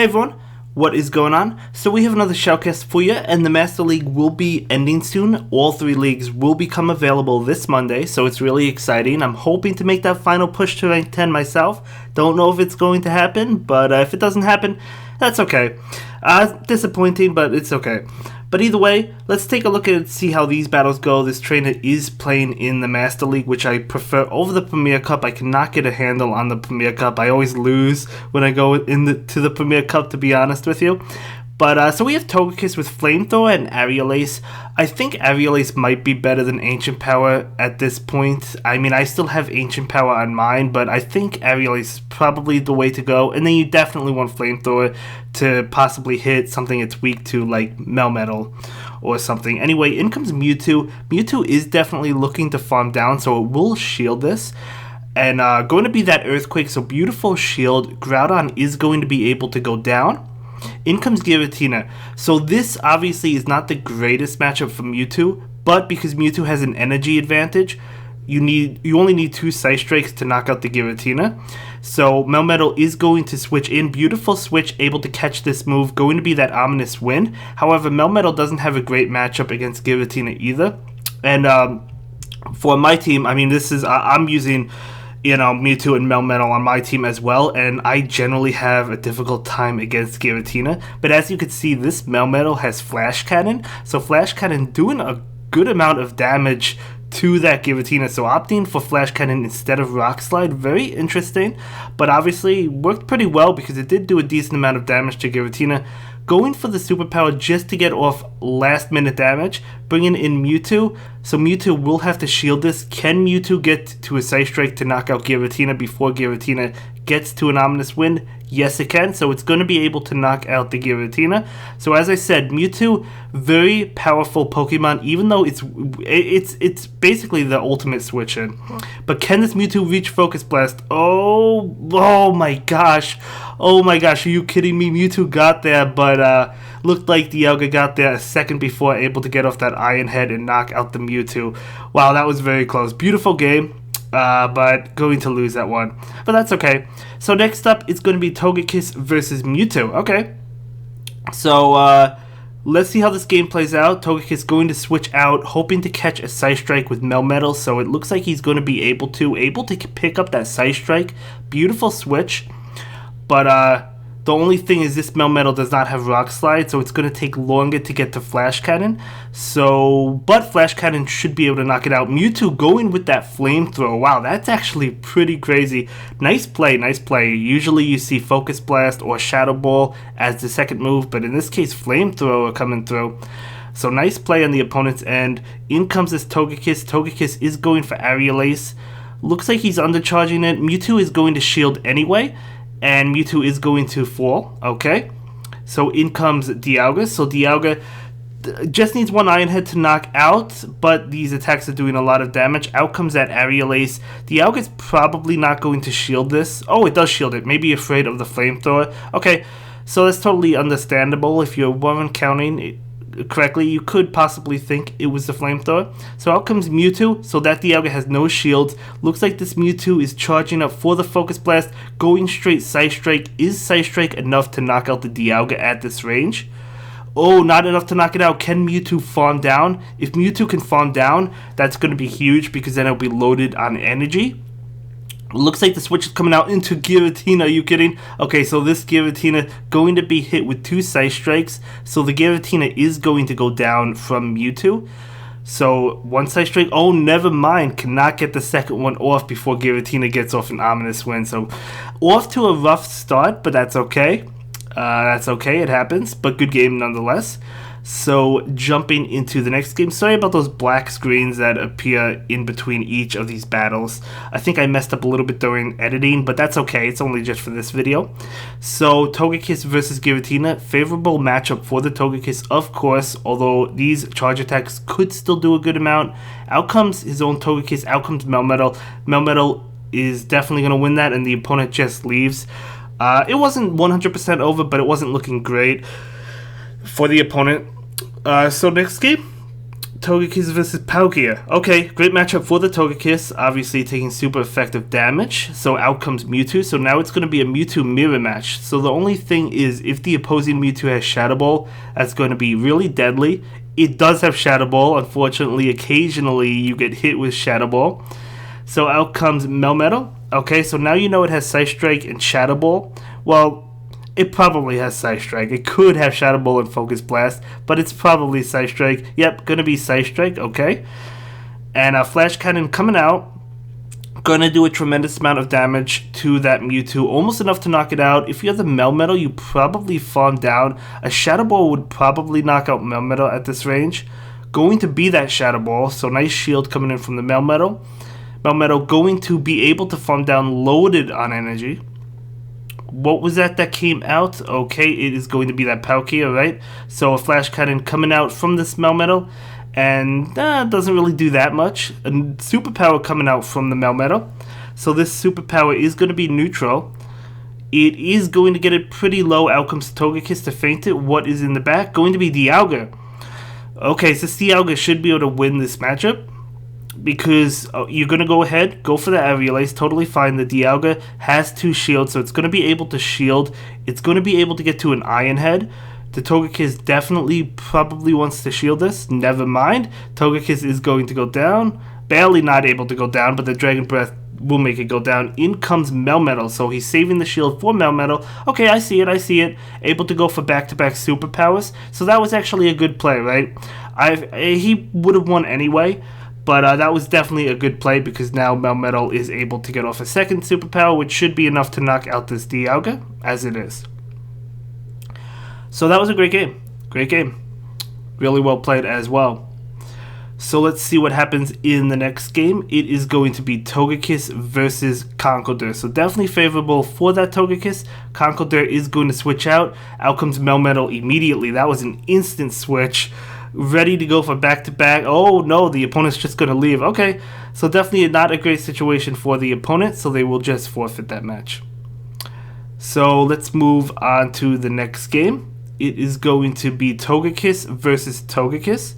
everyone, what is going on? So we have another shoutcast for you, and the Master League will be ending soon. All 3 leagues will become available this Monday, so it's really exciting. I'm hoping to make that final push to rank 10 myself. Don't know if it's going to happen, but if it doesn't happen, that's okay. Disappointing, but it's okay. But either way, let's take a look at it, see how these battles go. This trainer is playing in the Master League, which I prefer over the Premier Cup. I cannot get a handle on the Premier Cup. I always lose when I go to the Premier Cup, to be honest with you. But, so we have Togekiss with Flamethrower and Aerial-Ace. I think Aerial-Ace might be better than Ancient Power at this point. I mean, I still have Ancient Power on mine, but I think Aerial-Ace is probably the way to go. And then you definitely want Flamethrower to possibly hit something it's weak to, like Melmetal or something. Anyway, in comes Mewtwo. Mewtwo is definitely looking to farm down, so it will shield this. And going to be that Earthquake, so beautiful shield. Groudon is going to be able to go down. In comes Giratina. So this obviously is not the greatest matchup for Mewtwo, but because Mewtwo has an energy advantage, you only need 2 Side Strikes to knock out the Giratina. So Melmetal is going to switch in. Beautiful switch, able to catch this move. Going to be that Ominous Wind. However, Melmetal doesn't have a great matchup against Giratina either. And for my team, I mean, this is I'm using Mewtwo and Melmetal on my team as well, and I generally have a difficult time against Giratina. But as you can see, this Melmetal has Flash Cannon, so Flash Cannon doing a good amount of damage to that Giratina, so opting for Flash Cannon instead of Rock Slide, very interesting, but obviously worked pretty well because it did do a decent amount of damage to Giratina. Going for the superpower just to get off last minute damage, bringing in Mewtwo, so Mewtwo will have to shield this. Can Mewtwo get to a Side Strike to knock out Giratina before Giratina gets to an Ominous Wind? Yes, it can, so it's going to be able to knock out the Giratina. So as I said, Mewtwo, very powerful Pokemon, even though it's basically the ultimate switch in. But can this Mewtwo reach Focus Blast? Oh my gosh. Oh my gosh, are you kidding me? Mewtwo got there, but looked like Dialga got there a second before, able to get off that Iron Head and knock out the Mewtwo. Wow, that was very close. Beautiful game. But going to lose that one. But that's okay. So next up, it's going to be Togekiss versus Mewtwo. Okay. So, let's see how this game plays out. Togekiss going to switch out, hoping to catch a Side Strike with Melmetal. So it looks like he's going to be able to pick up that Side Strike. Beautiful switch. But, the only thing is this Melmetal does not have Rock Slide, so it's going to take longer to get to Flash Cannon. But Flash Cannon should be able to knock it out. Mewtwo going with that Flamethrower. Wow, that's actually pretty crazy. Nice play, nice play. Usually you see Focus Blast or Shadow Ball as the second move, but in this case, Flamethrower coming through. So nice play on the opponent's end. In comes this Togekiss. Togekiss is going for Aerial-Ace. Looks like he's undercharging it. Mewtwo is going to shield anyway. And Mewtwo is going to fall, okay? So in comes Dialga. So Dialga just needs 1 Iron Head to knock out, but these attacks are doing a lot of damage. Out comes that Aerial-Ace. Dialga's probably not going to shield this. Oh, it does shield it. Maybe afraid of the Flamethrower. Okay, so that's totally understandable. If you weren't counting it correctly, you could possibly think it was the Flamethrower. So out comes Mewtwo, so that Dialga has no shields. Looks like this Mewtwo is charging up for the Focus Blast, going straight Side Strike. Is Side Strike enough to knock out the Dialga at this range? Oh, not enough to knock it out. Can Mewtwo farm down? If Mewtwo can farm down, that's going to be huge because then it'll be loaded on energy. Looks like the switch is coming out into Giratina. Are you kidding? Okay, so this Giratina going to be hit with 2 Side Strikes. So the Giratina is going to go down from Mewtwo. So 1 Side Strike. Oh, never mind. Cannot get the second one off before Giratina gets off an Ominous Wind. So off to a rough start, but that's okay. That's okay. It happens, but good game nonetheless. So jumping into the next game, sorry about those black screens that appear in between each of these battles. I think I messed up a little bit during editing, but that's okay, it's only just for this video. So Togekiss versus Giratina, favorable matchup for the Togekiss, of course, although these charge attacks could still do a good amount. Out comes his own Togekiss, out comes Melmetal. Melmetal is definitely going to win that, and the opponent just leaves. It wasn't 100% over, but it wasn't looking great for the opponent. So next game, Togekiss versus Palkia. Okay, great matchup for the Togekiss, obviously taking super effective damage. So out comes Mewtwo, so now it's going to be a Mewtwo mirror match. So the only thing is, if the opposing Mewtwo has Shadow Ball, that's going to be really deadly. It does have Shadow Ball, unfortunately, occasionally you get hit with Shadow Ball. So out comes Melmetal. Okay, so now you know it has Psy Strike and Shadow Ball. Well, it probably has Psy Strike. It could have Shadow Ball and Focus Blast, but it's probably Psy Strike. Yep, gonna be Psy Strike, okay. And Flash Cannon coming out. Gonna do a tremendous amount of damage to that Mewtwo, almost enough to knock it out. If you have the Melmetal, you probably farm down. A Shadow Ball would probably knock out Melmetal at this range. Going to be that Shadow Ball, so nice shield coming in from the Melmetal. Melmetal going to be able to farm down loaded on energy. What was that came out? Okay, it is going to be that Palkia, right? So a Flash Cannon coming out from this Melmetal, and doesn't really do that much. A Superpower coming out from the Melmetal. So this Superpower is going to be neutral. It is going to get it pretty low. Out comes Togekiss to feint it. What is in the back? Going to be Dialga. Okay, so Dialga should be able to win this matchup, because you're going to go ahead, go for the Aerial Ace, totally fine. The Dialga has 2 shields, so it's going to be able to shield. It's going to be able to get to an Iron Head. The Togekiss definitely probably wants to shield this. Never mind. Togekiss is going to go down. Barely not able to go down, but the Dragon Breath will make it go down. In comes Melmetal, so he's saving the shield for Melmetal. Okay, I see it. Able to go for back-to-back superpowers. So that was actually a good play, right? He would have won anyway. But that was definitely a good play, because now Melmetal is able to get off a second superpower, which should be enough to knock out this Dialga, as it is. So that was a great game. Great game. Really well played as well. So let's see what happens in the next game. It is going to be Togekiss versus Conkeldurr. So definitely favorable for that Togekiss. Conkeldurr is going to switch out. Out comes Melmetal immediately. That was an instant switch. Ready to go for back-to-back. Oh no, the opponent's just going to leave. Okay, so definitely not a great situation for the opponent, so they will just forfeit that match. So let's move on to the next game. It is going to be Togekiss versus Togekiss.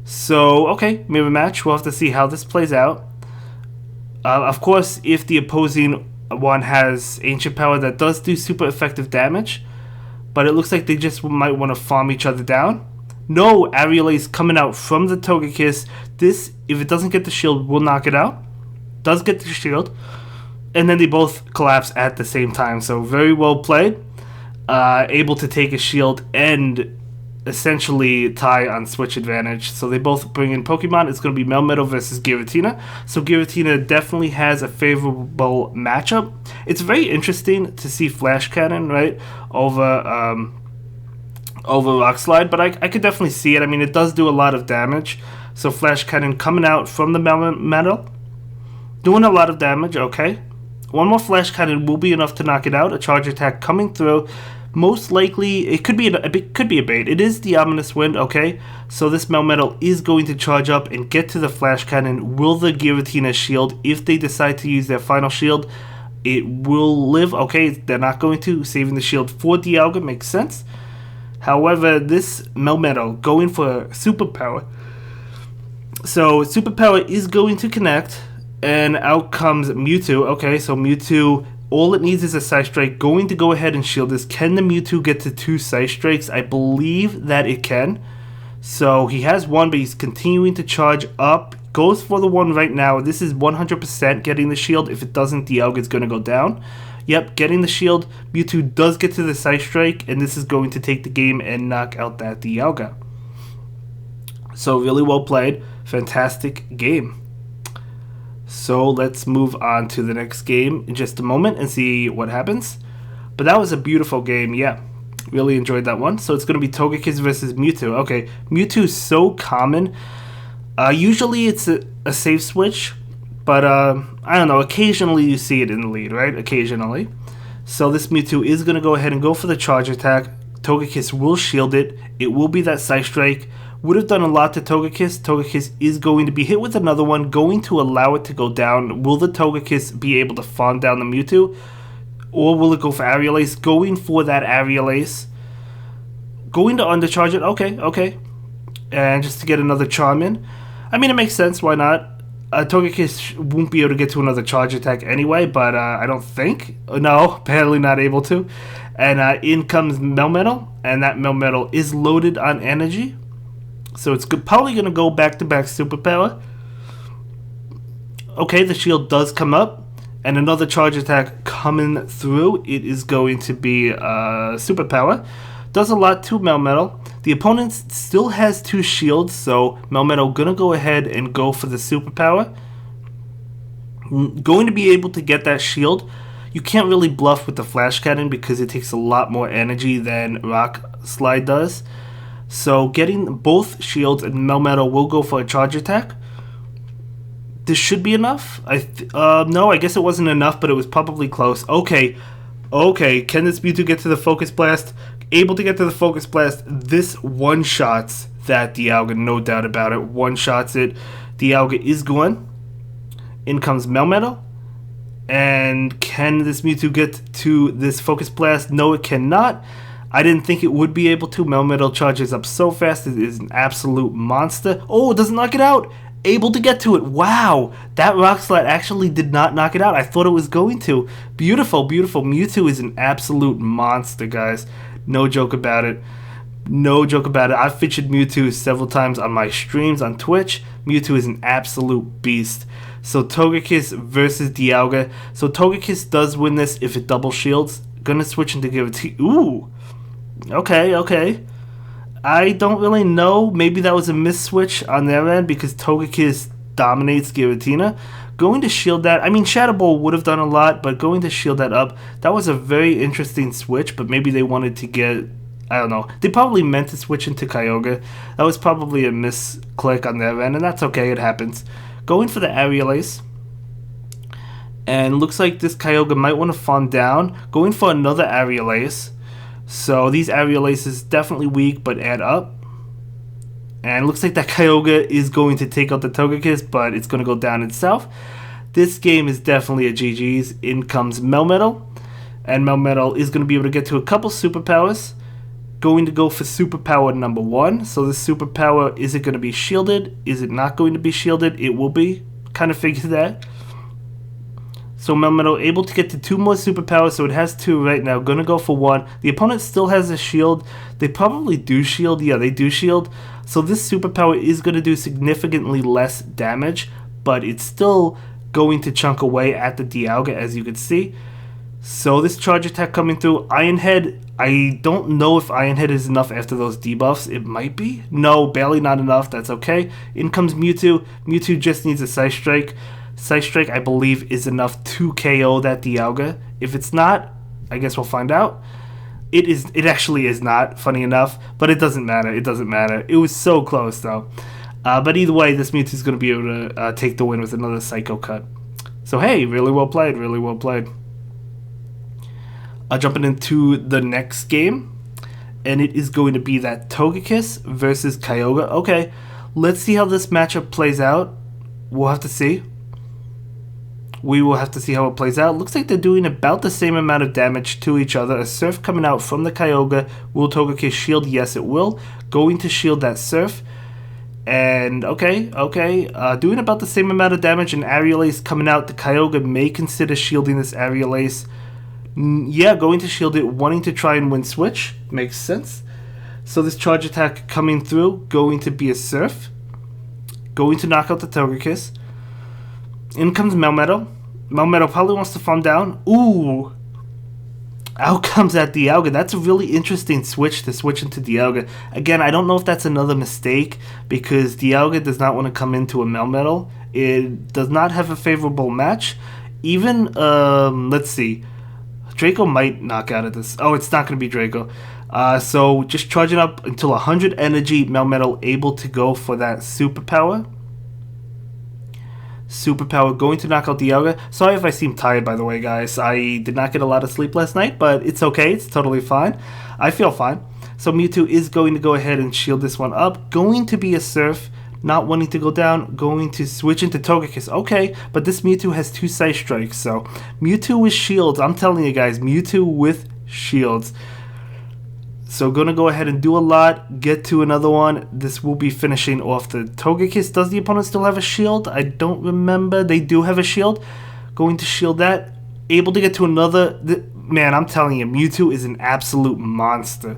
So, okay, mirror match. We'll have to see how this plays out. Of course, if the opposing one has Ancient Power, that does do super effective damage, but it looks like they just might want to farm each other down. No, Aerial Ace coming out from the Togekiss. This, if it doesn't get the shield, will knock it out. Does get the shield. And then they both collapse at the same time. So very well played. Able to take a shield and essentially tie on switch advantage. So they both bring in Pokemon. It's going to be Melmetal versus Giratina. So Giratina definitely has a favorable matchup. It's very interesting to see Flash Cannon, right, over Rock Slide, but I could definitely see it. I mean, it does do a lot of damage. So Flash Cannon coming out from the Melmetal, doing a lot of damage. Okay, one more Flash Cannon will be enough to knock it out. A charge attack coming through. Most likely, it could be a bait. It is the Ominous Wind. Okay, so this Melmetal is going to charge up and get to the Flash Cannon. Will the Giratina shield? If they decide to use their final shield, it will live. Okay, they're not going to. Saving the shield for Dialga makes sense. However, this Melmetal going for Superpower. So Superpower is going to connect, and out comes Mewtwo. Okay, so Mewtwo, all it needs is a Psy Strike. Going to go ahead and shield this. Can the Mewtwo get to 2 Psy Strikes? I believe that it can. So he has 1, but he's continuing to charge up. Goes for the 1 right now. This is 100% getting the shield. If it doesn't, Dialga is going to go down. Yep, getting the shield. Mewtwo does get to the Psy Strike, and this is going to take the game and knock out that Dialga. So really well played. Fantastic game. So let's move on to the next game in just a moment and see what happens. But that was a beautiful game, yeah. Really enjoyed that one. So it's going to be Togekiss versus Mewtwo. Okay, Mewtwo is so common. Usually it's a safe switch, but I don't know, occasionally you see it in the lead, right? Occasionally. So this Mewtwo is going to go ahead and go for the charge attack. Togekiss will shield it. It will be that Psy Strike. Would have done a lot to Togekiss. Togekiss is going to be hit with another one, going to allow it to go down. Will the Togekiss be able to farm down the Mewtwo? Or will it go for Aerial Ace? Going for that Aerial Ace. Going to undercharge it. Okay. and just to get another charm in. I mean, it makes sense. Why not? Togekiss won't be able to get to another charge attack anyway, but I don't think. No, apparently not able to. And in comes Melmetal, and that Melmetal is loaded on energy. So it's probably going to go back-to-back superpower. Okay, the shield does come up, and another charge attack coming through. It is going to be superpower. Does a lot to Melmetal. The opponent still has 2 shields, so Melmetal gonna go ahead and go for the superpower. Going to be able to get that shield. You can't really bluff with the Flash Cannon because it takes a lot more energy than Rock Slide does. So getting both shields, and Melmetal will go for a charge attack. This should be enough. No, I guess it wasn't enough, but it was probably close. Okay, can this Mewtwo get to the Focus Blast? Able to get to the Focus Blast. This one-shots that Dialga, no doubt about it. One-shots it. Dialga is gone. In comes Melmetal. And can this Mewtwo get to this Focus Blast? No, it cannot. I didn't think it would be able to. Melmetal charges up so fast. It is an absolute monster. Oh, it doesn't knock it out. Able to get to it. Wow, that Rock Slide actually did not knock it out. I thought it was going to. Beautiful, beautiful. Mewtwo is an absolute monster, guys. No joke about it. No joke about it. I've featured Mewtwo several times on my streams on Twitch. Mewtwo is an absolute beast. So Togekiss versus Dialga. So Togekiss does win this if it double shields. Gonna switch into Giratina. Ooh. Okay. I don't really know. Maybe that was a miss-switch on their end because Togekiss dominates Giratina. Going to shield that, I mean, Shadow Ball would have done a lot, but going to shield that up, that was a very interesting switch, but maybe they wanted to get, I don't know. They probably meant to switch into Kyogre. That was probably a misclick on their end, and that's okay, it happens. Going for the Aerial Ace. And looks like this Kyogre might want to farm down. Going for another Aerial Ace. So these Aerial Aces definitely weak, but add up. And it looks like that Kyogre is going to take out the Togekiss, but it's going to go down itself. This game is definitely a GG's. In comes Melmetal. And Melmetal is going to be able to get to a couple superpowers. Going to go for superpower number 1. So this superpower, is it going to be shielded? Is it not going to be shielded? It will be. Kind of figured that. So Melmetal able to get to 2 more superpowers, so it has 2 right now. Gonna go for 1. The opponent still has a shield. They probably do shield. Yeah, they do shield. So this superpower is going to do significantly less damage, but it's still going to chunk away at the Dialga, as you can see. So this charge attack coming through. Iron Head, I don't know if Iron Head is enough after those debuffs. It might be. No, barely not enough. That's okay. In comes Mewtwo. Mewtwo just needs a Psy Strike. Psy Strike, I believe, is enough to KO that Dialga. If it's not, I guess we'll find out. It actually is not, funny enough, but it doesn't matter. It doesn't matter. It was so close, though. But either way, this Mewtwo is going to be able to take the win with another Psycho Cut. So, hey, really well played. Really well played. Jumping into the next game, and it is going to be that Togekiss versus Kyogre. Okay, let's see how this matchup plays out. We'll have to see. We will have to see how it plays out. Looks like they're doing about the same amount of damage to each other. A Surf coming out from the Kyogre. Will Togekiss shield? Yes, it will. Going to shield that Surf. And, okay. Doing about the same amount of damage. An Aerial Ace coming out. The Kyogre may consider shielding this Aerial Ace. Yeah, going to shield it. Wanting to try and win switch. Makes sense. So this charge attack coming through. Going to be a Surf. Going to knock out the Togekiss. In comes Melmetal. Melmetal probably wants to farm down. Ooh. Out comes that Dialga. That's a really interesting switch to switch into Dialga. Again, I don't know if that's another mistake because Dialga does not want to come into a Melmetal. It does not have a favorable match. Even, let's see. Draco might knock out of this. Oh, it's not going to be Draco. So just charging up until 100 energy. Melmetal able to go for that superpower. Superpower going to knock out Dialga. Sorry if I seem tired, by the way, guys. I did not get a lot of sleep last night, but it's okay. It's totally fine. I feel fine. So Mewtwo is going to go ahead and shield this one up. Going to be a Surf. Not wanting to go down. Going to switch into Togekiss. Okay, but this Mewtwo has 2 Psy Strikes. So Mewtwo with shields. I'm telling you guys, Mewtwo with shields. So gonna go ahead and do a lot, get to another one. This will be finishing off the Togekiss. Does the opponent still have a shield? I don't remember. They do have a shield. Going to shield that. Able to get to another. Man, I'm telling you, Mewtwo is an absolute monster.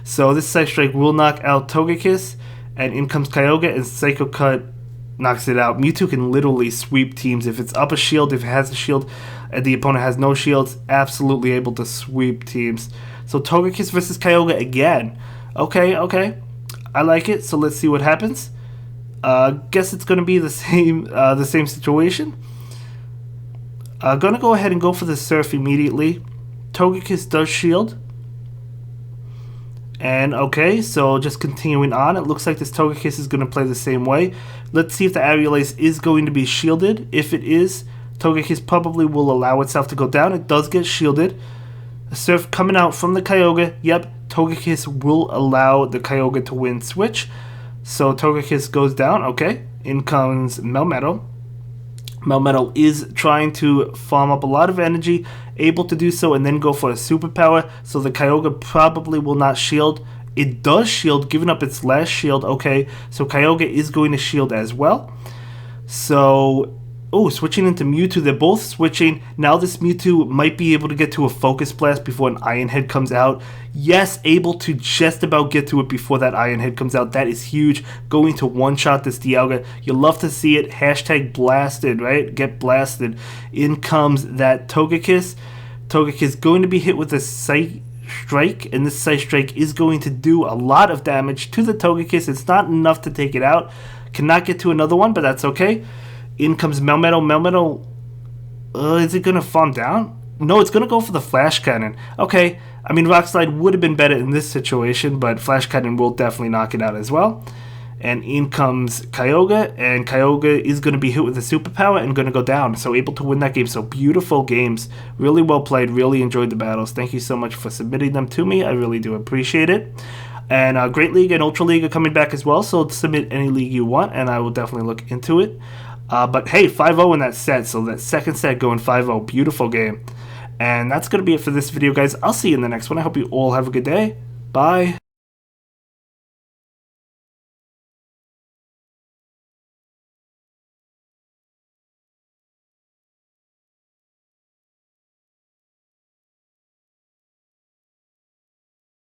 So this Psy Strike will knock out Togekiss. And in comes Kyogre, and Psycho Cut knocks it out. Mewtwo can literally sweep teams. If it's up a shield, if it has a shield, and the opponent has no shields, absolutely able to sweep teams. So Togekiss versus Kyogre again. Okay. I like it. So let's see what happens. Guess it's gonna be the same situation. Gonna go ahead and go for the Surf immediately. Togekiss does shield. And okay, so just continuing on, it looks like this Togekiss is going to play the same way. Let's see if the Aerial Ace is going to be shielded. If it is, Togekiss probably will allow itself to go down. It does get shielded. A Surf coming out from the Kyogre. Yep, Togekiss will allow the Kyogre to win switch. So Togekiss goes down. Okay, in comes Melmetal. Melmetal is trying to farm up a lot of energy, able to do so, and then go for a superpower. So the Kyogre probably will not shield. It does shield, giving up its last shield. Okay, so Kyogre is going to shield as well. So, switching into Mewtwo. They're both switching. Now this Mewtwo might be able to get to a Focus Blast before an Iron Head comes out. Yes, able to just about get to it before that Iron Head comes out. That is huge. Going to one-shot this Dialga. You love to see it. Hashtag blasted, right? Get blasted. In comes that Togekiss. Togekiss going to be hit with a Psy Strike, and this Psy Strike is going to do a lot of damage to the Togekiss. It's not enough to take it out. Cannot get to another one, but that's okay. In comes Melmetal. Melmetal, is it going to farm down? No, it's going to go for the Flash Cannon. Okay, I mean, Rock Slide would have been better in this situation, but Flash Cannon will definitely knock it out as well. And in comes Kyogre, and Kyogre is going to be hit with a superpower and going to go down. So able to win that game. So beautiful games. Really well played. Really enjoyed the battles. Thank you so much for submitting them to me. I really do appreciate it. And Great League and Ultra League are coming back as well. So submit any league you want, and I will definitely look into it. But hey, 5-0 in that set, so that second set going 5-0, beautiful game. And that's going to be it for this video, guys. I'll see you in the next one. I hope you all have a good day. Bye.